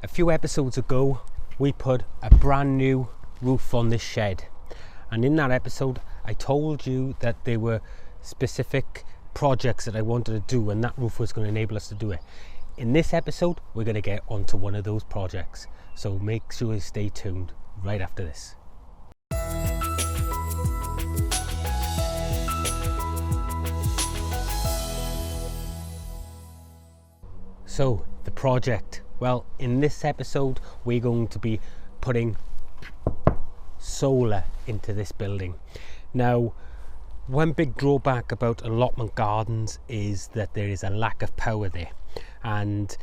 A few episodes ago, we put a brand new roof on this shed, and in that episode I told you that there were specific projects that I wanted to do, and that roof was going to enable us to do it. In this episode, we're going to get onto one of those projects, so make sure you stay tuned right after this. So the project, well, in this episode we're going to be putting solar into this building. Now, one big drawback about allotment gardens is that there is a lack of power there, and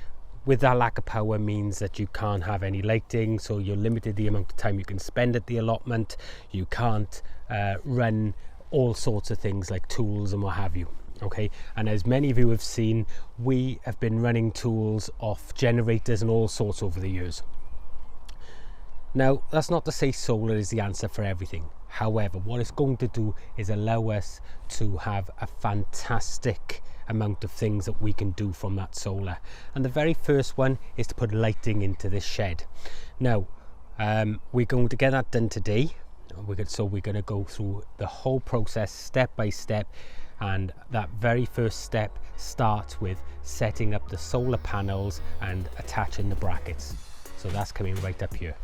with that lack of power means that you can't have any lighting, so you're limited the amount of time you can spend at the allotment. You can't run all sorts of things like tools and what have you. Okay, and as many of you have seen, we have been running tools off generators and all sorts over the years. Now, that's not to say solar is the answer for everything. However, what it's going to do is allow us to have a fantastic amount of things that we can do from that solar. And the very first one is to put lighting into this shed. Now, we're going to get that done today. So we're going to go through the whole process step by step. And that very first step starts with setting up the solar panels and attaching the brackets. So that's coming right up here.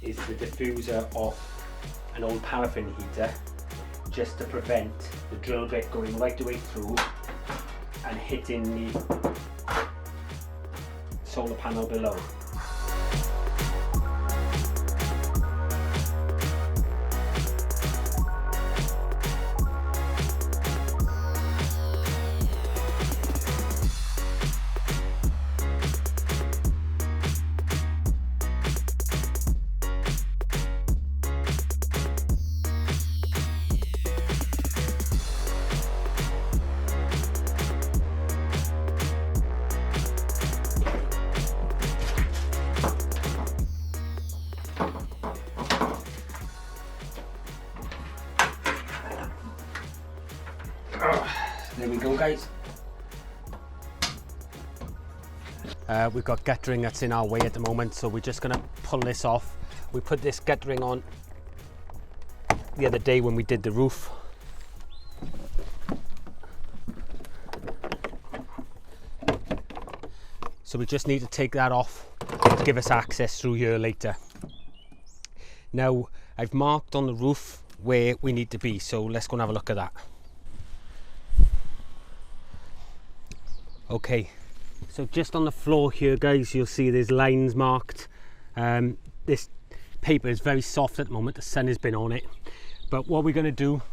Is the diffuser of an old paraffin heater, just to prevent the drill bit going right the way through and hitting the solar panel below. There we go, guys. We've got guttering that's in our way at the moment, so we're just going to pull this off. We put this guttering on the other day when we did the roof. So we just need to take that off to give us access through here later. Now, I've marked on the roof where we need to be, so let's go and have a look at that. Okay, so just on the floor here, guys, you'll see there's lines marked. This paper is very soft at the moment, the sun has been on it. But what we're going to do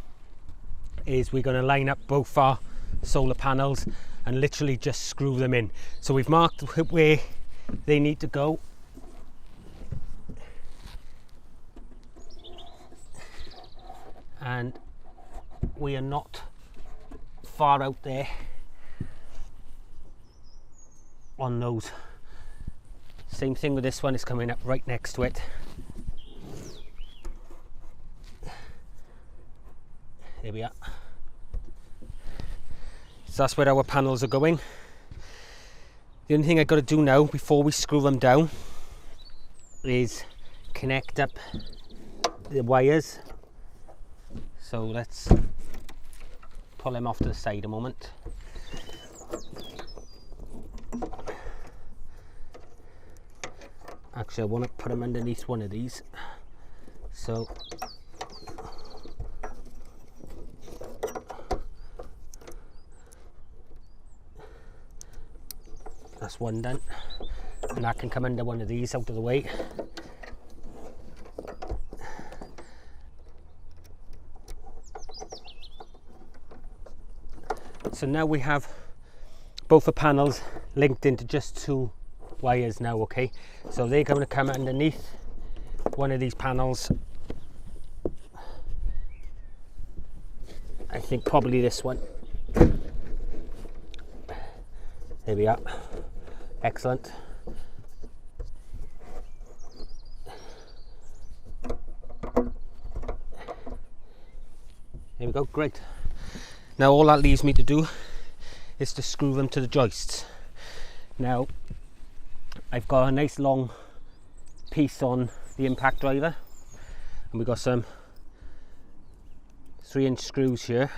is we're going to line up both our solar panels and literally just screw them in. So we've marked where they need to go. And we are not far out there on those. Same thing with this one, it's coming up right next to it. There we are. So that's where our panels are going. The only thing I've got to do now before we screw them down is connect up the wires. So let's pull them off to the side a moment. Actually, I want to put them underneath one of these. So that's one done, and that can come under one of these out of the way. So now we have both the panels linked into just two wires now, okay? So they're going to come underneath one of these panels. I think probably this one. There we are. Excellent. There we go, great. Now all that leaves me to do is to screw them to the joists. Now I've got a nice long piece on the impact driver, and we've got some 3-inch screws here.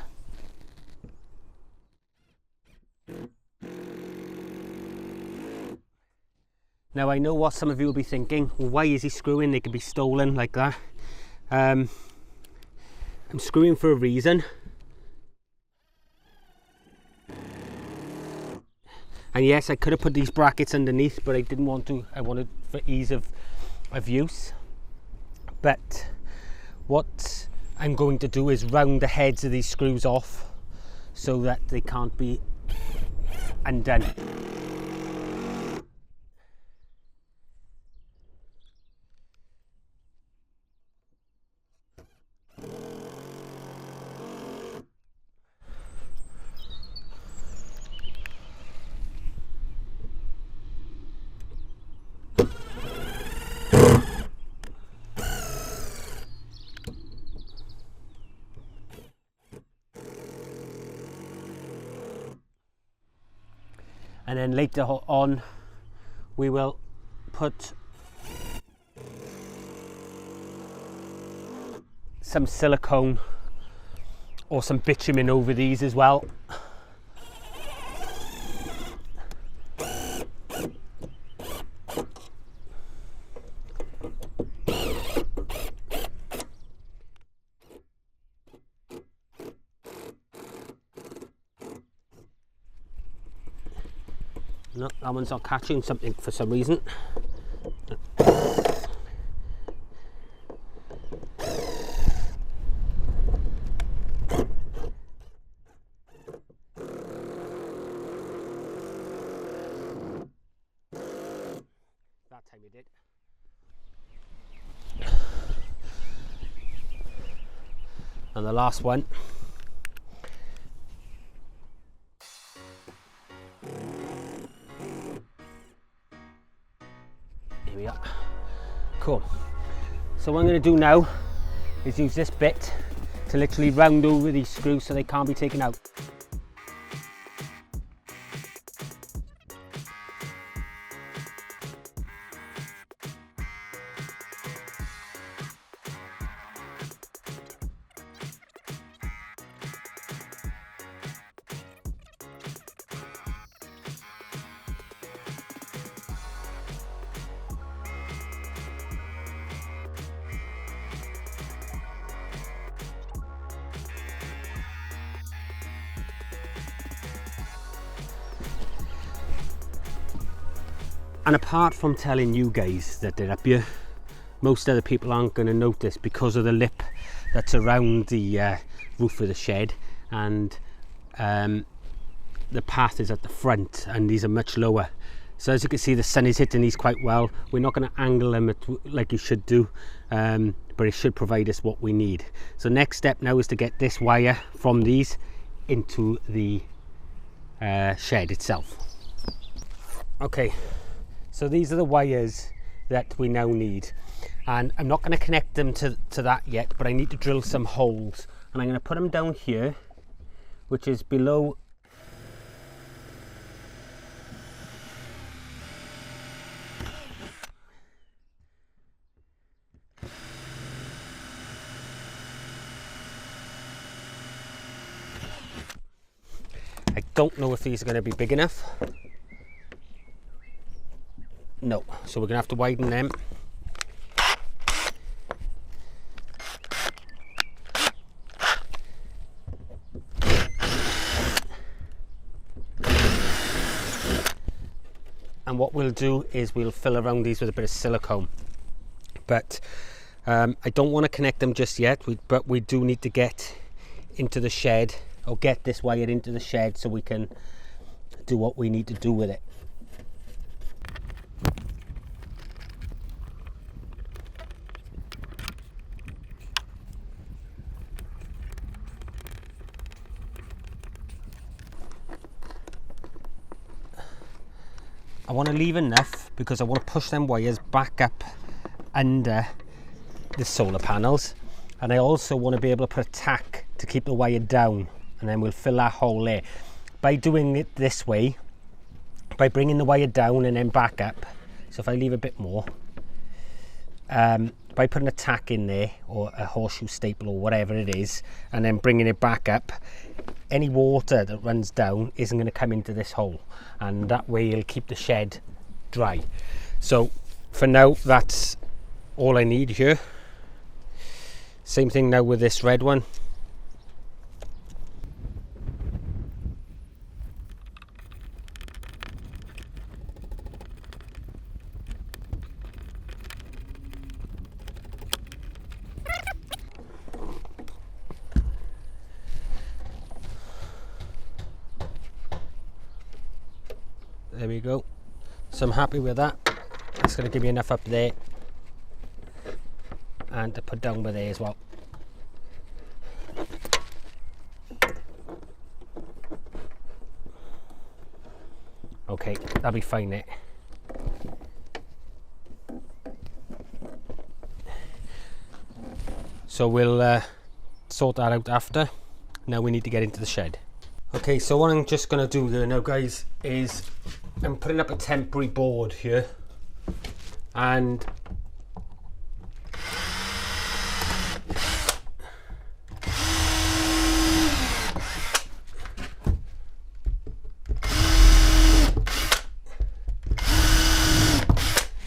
Now I know what some of you will be thinking, well, why is he screwing? They could be stolen like that. I'm screwing for a reason. And yes, I could have put these brackets underneath, but I didn't want to. I wanted for ease of use. But what I'm going to do is round the heads of these screws off so that they can't be undone. And then later on we will put some silicone or some bitumen over these as well. No, that one's not catching something for some reason. That time you did. And the last one. Here we are. Cool. So what I'm going to do now is use this bit to literally round over these screws so they can't be taken out. And apart from telling you guys that they're up here, most other people aren't going to notice because of the lip that's around the roof of the shed, and the path is at the front and these are much lower. So as you can see, the sun is hitting these quite well. We're not going to angle them like you should do, but it should provide us what we need. So next step now is to get this wire from these into the shed itself. Okay. So these are the wires that we now need, and I'm not going to connect them to that yet, but I need to drill some holes, and I'm going to put them down here, which is below I don't know if these are going to be big enough. No, so we're going to have to widen them. And what we'll do is we'll fill around these with a bit of silicone. But I don't want to connect them just yet, but we do need to get into the shed, or get this wire into the shed so we can do what we need to do with it. I want to leave enough because I want to push them wires back up under the solar panels, and I also want to be able to put a tack to keep the wire down, and then we'll fill that hole there. By doing it this way, by bringing the wire down and then back up, so if I leave a bit more, by putting a tack in there or a horseshoe staple or whatever it is, and then bringing it back up, any water that runs down isn't going to come into this hole, and that way it'll keep the shed dry. So for now, that's all I need here. Same thing now with this red one. There we go. So I'm happy with that. It's going to give me enough up there and to put down by there as well. Okay, that'll be fine there. So we'll sort that out after. Now we need to get into the shed. Okay, so what I'm just going to do here now, guys, is I'm putting up a temporary board here, and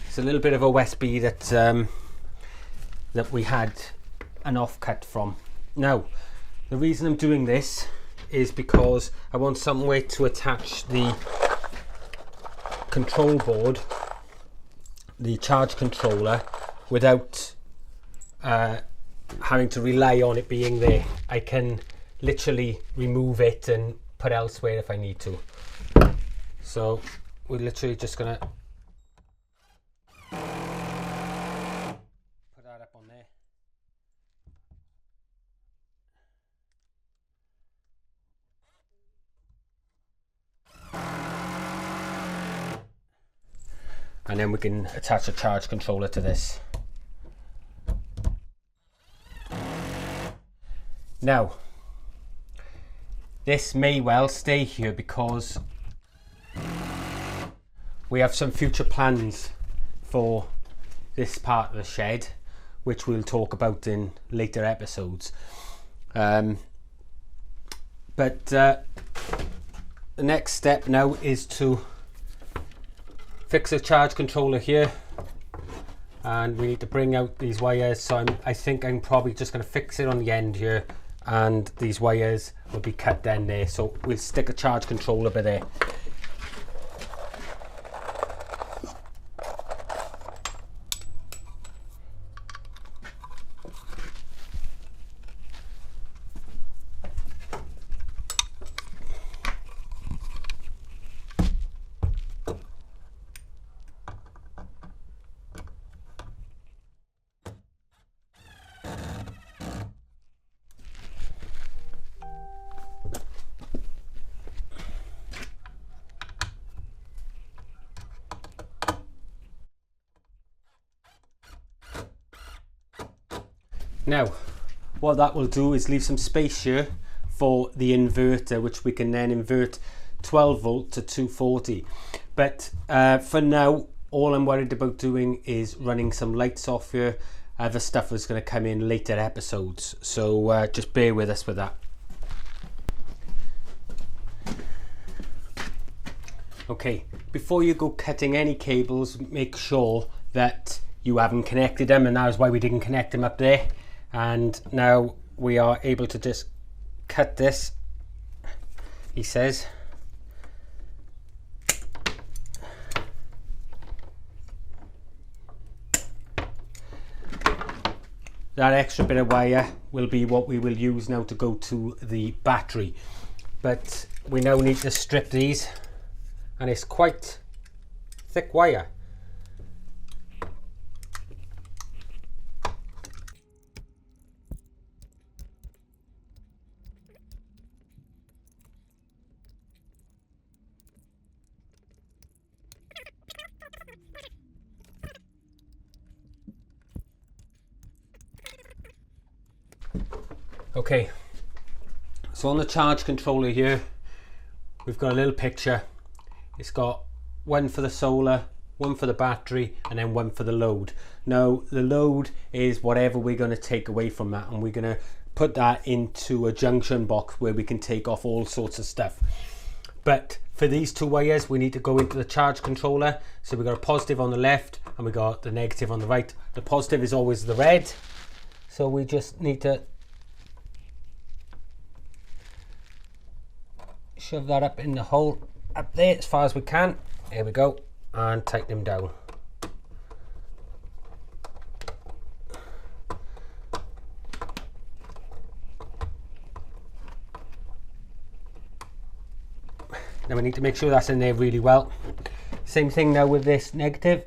it's a little bit of a Westby that we had an offcut from. Now, the reason I'm doing this is because I want somewhere to attach the control board, the charge controller, without having to rely on it being there. I can literally remove it and put elsewhere if I need to. So we're literally just gonna put that up on there. And then we can attach a charge controller to this. Now, this may well stay here because we have some future plans for this part of the shed, which we'll talk about in later episodes. But the next step now is to fix a charge controller here, and we need to bring out these wires. So I think I'm probably just going to fix it on the end here, and these wires will be cut down there. So we'll stick a charge controller by there. Now, what that will do is leave some space here for the inverter, which we can then invert 12 volt to 240. But for now, all I'm worried about doing is running some lights off here. Other stuff is going to come in later episodes, so just bear with us with that. Okay, before you go cutting any cables, make sure that you haven't connected them, and that is why we didn't connect them up there. And now we are able to just cut this, he says. That extra bit of wire will be what we will use now to go to the battery. But we now need to strip these, and it's quite thick wire. Okay, so on the charge controller here, we've got a little picture. It's got one for the solar, one for the battery, and then one for the load. Now the load is whatever we're going to take away from that, and we're going to put that into a junction box where we can take off all sorts of stuff. But for these two wires, we need to go into the charge controller. So we've got a positive on the left and we got the negative on the right. The positive is always the red, so we just need to shove that up in the hole up there as far as we can. There we go, and tighten them down. Now we need to make sure that's in there really well. Same thing now with this negative.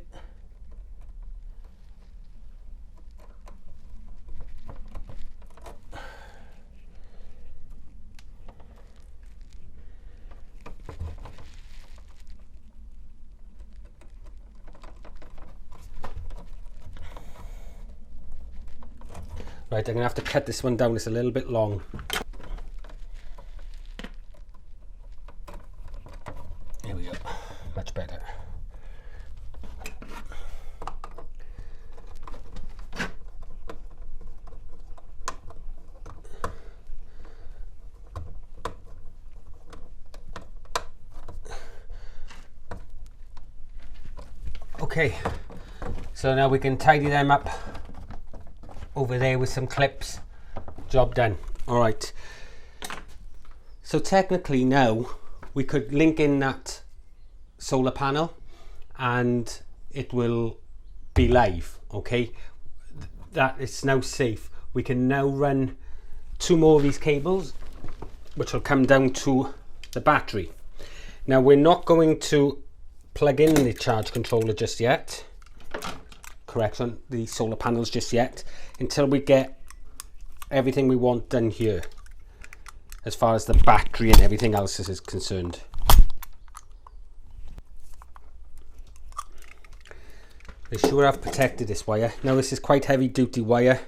Right, I'm going to have to cut this one down, it's a little bit long. There we go, much better. Okay, so now we can tidy them up over there with some clips. Job done. All right, so technically now we could link in that solar panel and it will be live. Okay, that is now safe. We can now run two more of these cables which will come down to the battery. Now we're not going to plug in the charge controller just yet, correction, the solar panels just yet, until we get everything we want done here as far as the battery and everything else is concerned. They sure have protected this wire. Now this is quite heavy duty wire,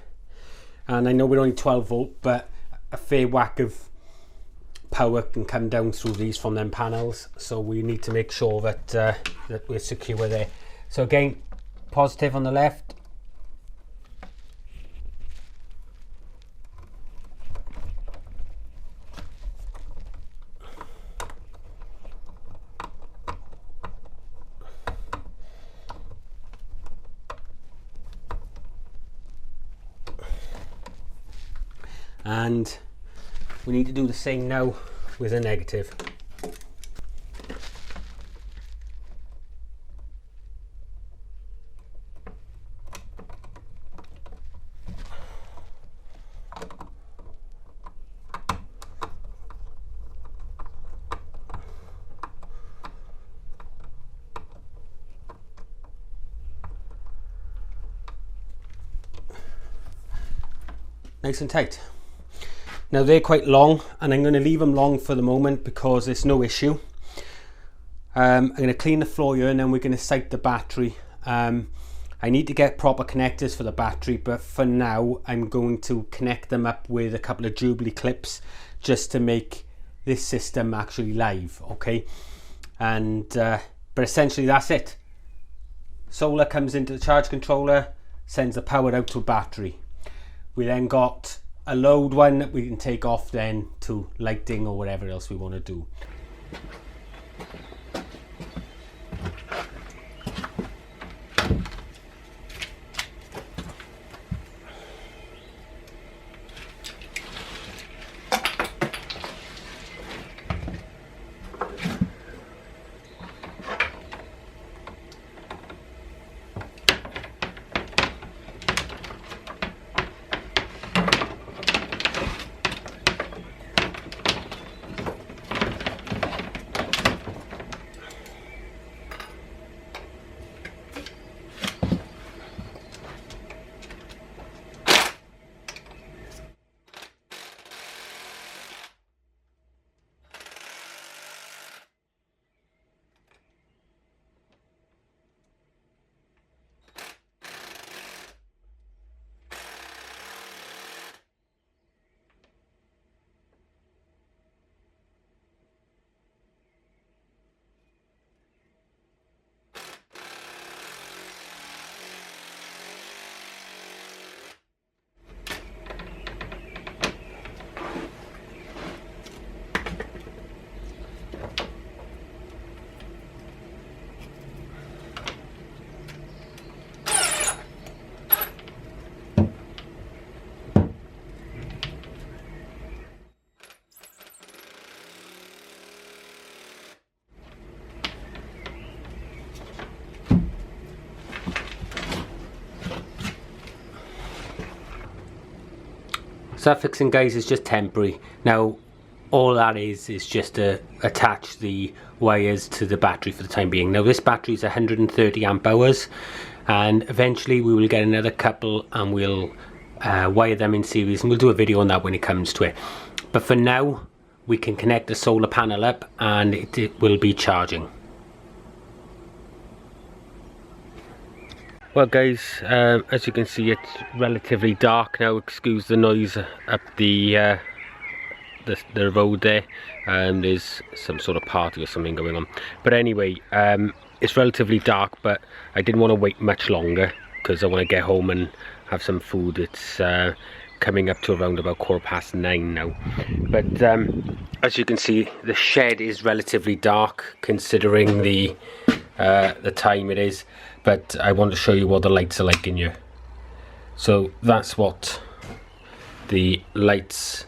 and I know we're only 12 volt, but a fair whack of power can come down through these from them panels, so we need to make sure that that we're secure there. So again, positive on the left, and we need to do the same now with a negative. Nice and tight. Now they're quite long, and I'm going to leave them long for the moment because it's no issue. I'm going to clean the floor here and then we're going to sight the battery. I need to get proper connectors for the battery, but for now I'm going to connect them up with a couple of Jubilee clips just to make this system actually live, okay? And but essentially that's it. Solar comes into the charge controller, sends the power out to a battery. We then got a load one that we can take off then to lighting or whatever else we want to do. So that fixing, guys, is just temporary. Now all that is just to attach the wires to the battery for the time being. Now this battery is 130 amp hours, and eventually we will get another couple and we'll wire them in series, and we'll do a video on that when it comes to it. But for now, we can connect the solar panel up and it will be charging. Well guys, as you can see, it's relatively dark now. Excuse the noise up the road there. There's some sort of party or something going on. But anyway, it's relatively dark, but I didn't want to wait much longer because I want to get home and have some food. It's coming up to around about 9:15 now. But as you can see, the shed is relatively dark considering the time it is. But I want to show you what the lights are like in here. So that's what the lights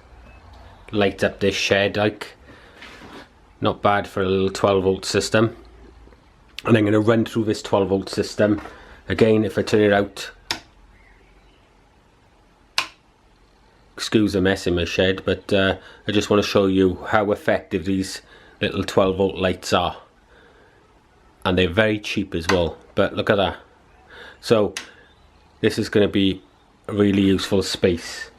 light up this shed like. Not bad for a little 12-volt system. And I'm going to run through this 12-volt system again. If I turn it out, excuse the mess in my shed, but I just want to show you how effective these little 12-volt lights are, and they're very cheap as well. But look at that. So this is going to be a really useful space.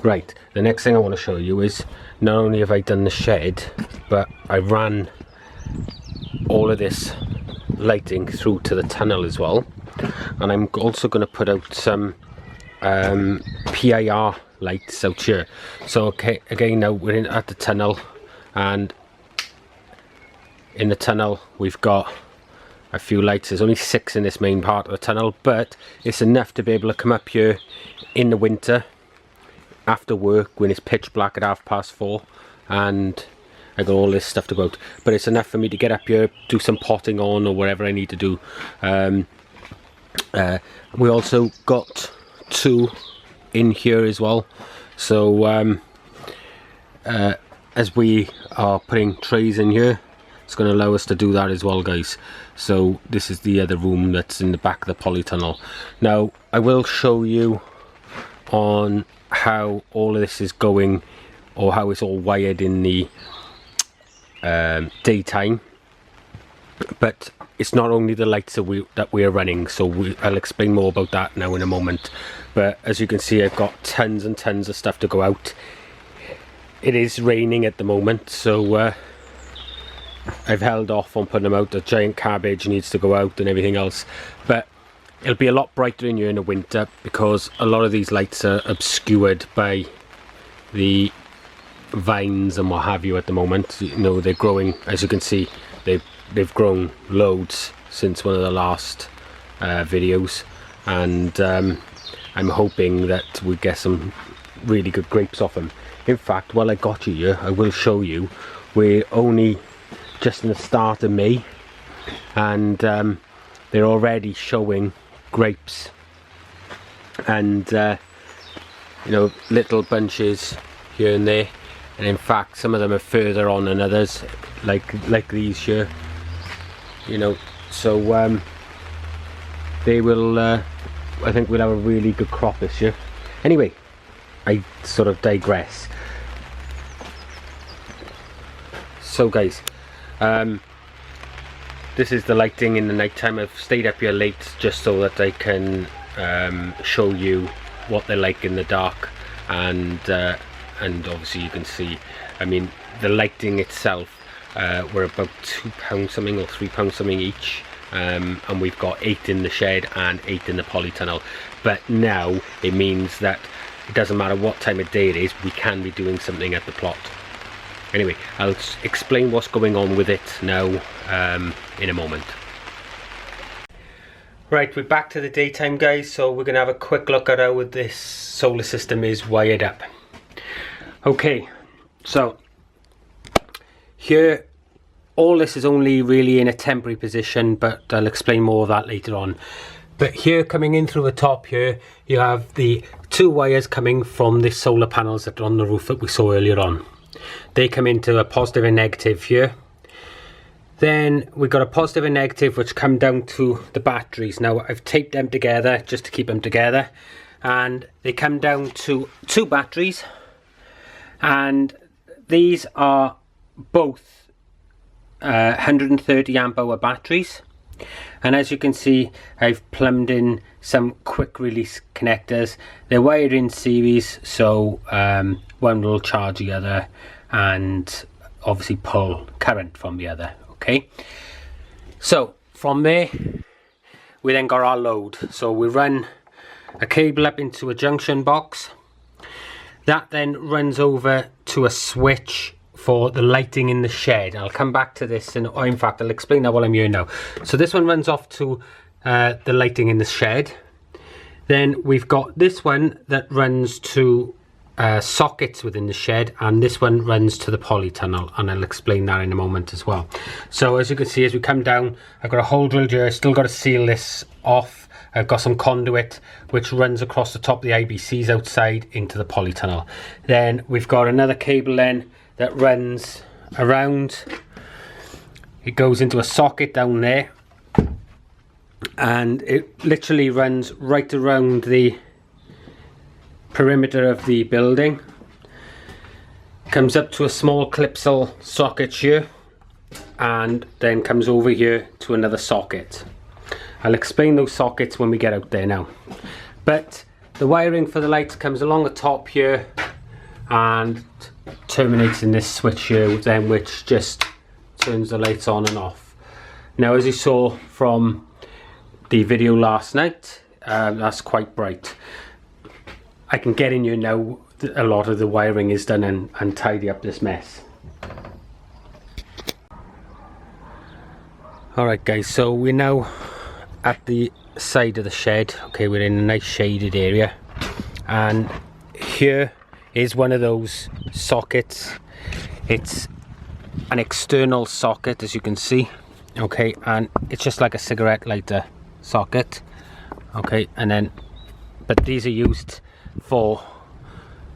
Right, the next thing I want to show you is not only have I done the shed, but I ran all of this lighting through to the tunnel as well. And I'm also going to put out some PIR lights out here. So okay, again, now we're in at the tunnel, and in the tunnel we've got a few lights. There's only 6 in this main part of the tunnel, but it's enough to be able to come up here in the winter after work when it's pitch black at 4:30, and I got all this stuff to go out. But it's enough for me to get up here, do some potting on or whatever I need to do. We also got 2 in here as well. So as we are putting trays in here, it's going to allow us to do that as well, guys. So this is the other room that's in the back of the polytunnel. Now I will show you on how all of this is going, or how it's all wired in the daytime. But it's not only the lights that we are running, so I'll explain more about that now in a moment. But as you can see, I've got tons and tons of stuff to go out. It is raining at the moment, so I've held off on putting them out. The giant cabbage needs to go out and everything else. But it'll be a lot brighter in here in the winter because a lot of these lights are obscured by the vines and what have you at the moment. You know, they're growing, as you can see, they've grown loads since one of the last videos, and I'm hoping that we get some really good grapes off them. In fact, while I got you here, I will show you, we're only just in the start of May, and they're already showing grapes, and you know, little bunches here and there. And in fact, some of them are further on than others, like these here, you know. So they will I think we'll have a really good crop this year. Anyway, I sort of digress. So guys, this is the lighting in the night time. I've stayed up here late just so that I can show you what they're like in the dark, and obviously you can see, I mean, the lighting itself, we're about £2 something or £3 something each, and we've got 8 in the shed and 8 in the polytunnel. But now it means that it doesn't matter what time of day it is, we can be doing something at the plot. Anyway, I'll explain what's going on with it now in a moment. Right, we're back to the daytime, guys, so we're going to have a quick look at how this solar system is wired up. Okay, so here, all this is only really in a temporary position, but I'll explain more of that later on. But here, coming in through the top here, you have the 2 wires coming from the solar panels that are on the roof that we saw earlier on. They come into a positive and negative here. Then we've got a positive and negative which come down to the batteries. Now I've taped them together just to keep them together, and they come down to 2 batteries, and these are both 130 amp hour batteries. And as you can see, I've plumbed in some quick release connectors. They're wired in series, so one will charge the other and obviously pull current from the other. Okay, so from there we then got our load. So we run a cable up into a junction box. That then runs over to a switch for the lighting in the shed. I'll come back to this, and in fact I'll explain that while I'm here now. So this one runs off to the lighting in the shed. Then we've got this one that runs to sockets within the shed, and this one runs to the polytunnel, and I'll explain that in a moment as well. So as you can see, as we come down, I've got a hole drilled here. Still got to seal this off. I've got some conduit which runs across the top of the IBCs outside into the polytunnel. Then we've got another cable then that runs around. It goes into a socket down there, and it literally runs right around the perimeter of the building. Comes up to a small clipsal socket here, and then comes over here to another socket. I'll explain those sockets when we get out there now. But the wiring for the lights comes along the top here and terminates in this switch here, then which just turns the lights on and off. Now, as you saw from the video last night, that's quite bright. I can get in here now. A lot of the wiring is done and tidy up this mess. Alright guys, so we're now at the side of the shed. Okay, we're in a nice shaded area, and here is one of those sockets. It's an external socket, as you can see. Okay, and it's just like a cigarette lighter socket. Okay, and then but these are used for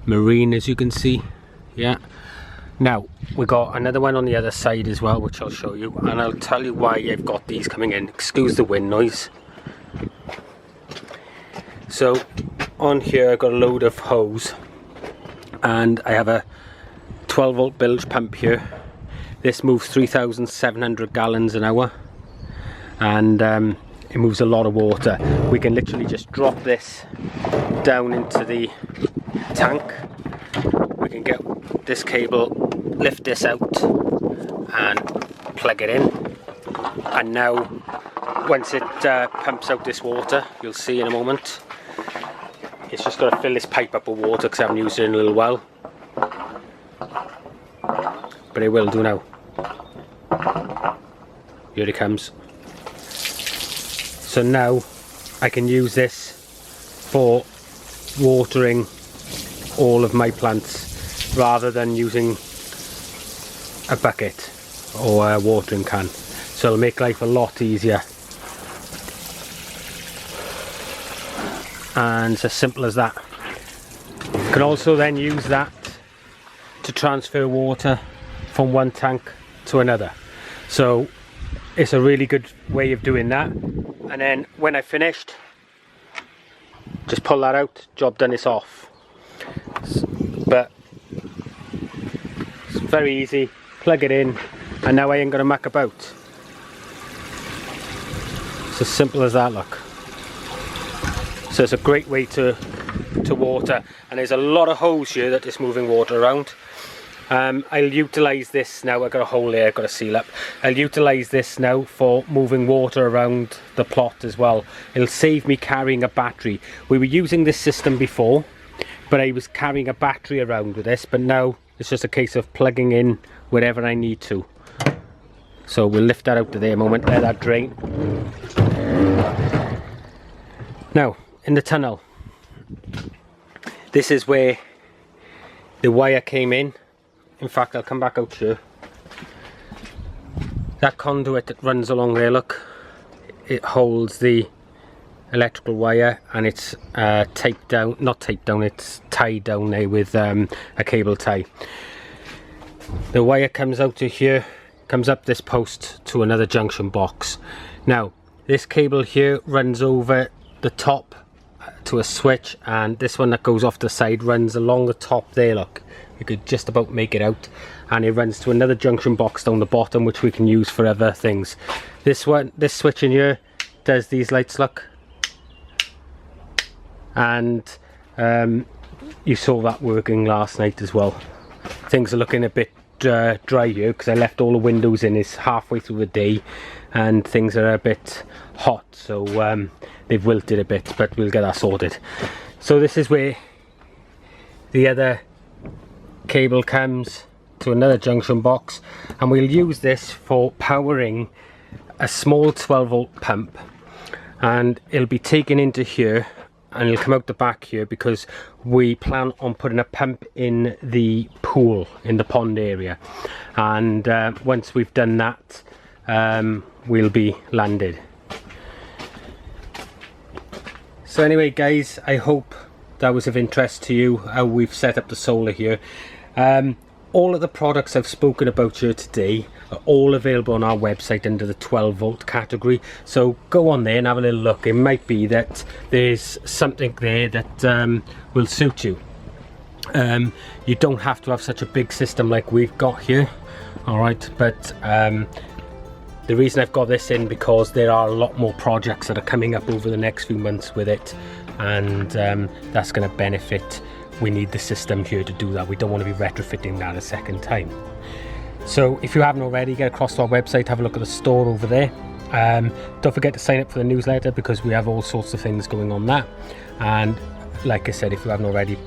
marine, as you can see. Yeah, now we got another one on the other side as well, which I'll show you, and I'll tell you why I've got these coming in. Excuse the wind noise. So on here I've got a load of hose, and I have a 12 volt bilge pump here. This moves 3,700 gallons an hour, and it moves a lot of water. We can literally just drop this down into the tank. We can get this cable, lift this out and plug it in, and now once it pumps out this water, you'll see in a moment, it's just got to fill this pipe up with water because I haven't used it in a little while, but it will do now. Here it comes. So now I can use this for watering all of my plants rather than using a bucket or a watering can. So it'll make life a lot easier. And it's as simple as that. You can also then use that to transfer water from one tank to another. So it's a really good way of doing that. And then when I've finished, just pull that out, job done, it's off. But it's very easy, plug it in, and now I ain't got to muck about. It's as simple as that, look. So it's a great way to water, and there's a lot of hose here that is moving water around. I'll utilise this now. I've got a hole there I've got to seal up. I'll utilise this now for moving water around the plot as well. It'll save me carrying a battery. We were using this system before, but I was carrying a battery around with this, but now it's just a case of plugging in wherever I need to. So we'll lift that out to there a moment, let that drain. Now, in the tunnel, this is where the wire came in. In fact, I'll come back out here. That conduit that runs along there, look, it holds the electrical wire, and it's taped down, not taped down, it's tied down there with a cable tie. The wire comes out to here, comes up this post to another junction box. Now, this cable here runs over the top to a switch, and this one that goes off the side runs along the top there. Look, you could just about make it out, and it runs to another junction box down the bottom, which we can use for other things. This switch in here does these lights, look, and you saw that working last night as well. Things are looking a bit dry here because I left all the windows in. It's halfway through the day and things are a bit hot, so they've wilted a bit, but we'll get that sorted. So this is where the other cable comes to another junction box, and we'll use this for powering a small 12-volt pump, and it'll be taken into here and it'll come out the back here because we plan on putting a pump in the pool, in the pond area, and once we've done that we'll be landed. So anyway guys, I hope that was of interest to you, how we've set up the solar here. All of the products I've spoken about here today are all available on our website under the 12-volt category, so go on there and have a little look. It might be that there's something there that will suit you. You don't have to have such a big system like we've got here, alright, but the reason I've got this in because there are a lot more projects that are coming up over the next few months with it, and that's going to benefit. We need the system here to do that. We don't want to be retrofitting that a second time. So if you haven't already, get across to our website, have a look at the store over there. Don't forget to sign up for the newsletter because we have all sorts of things going on there. And like I said, if you haven't already,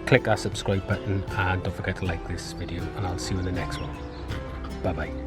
click that subscribe button, and don't forget to like this video, and I'll see you in the next one. Bye bye.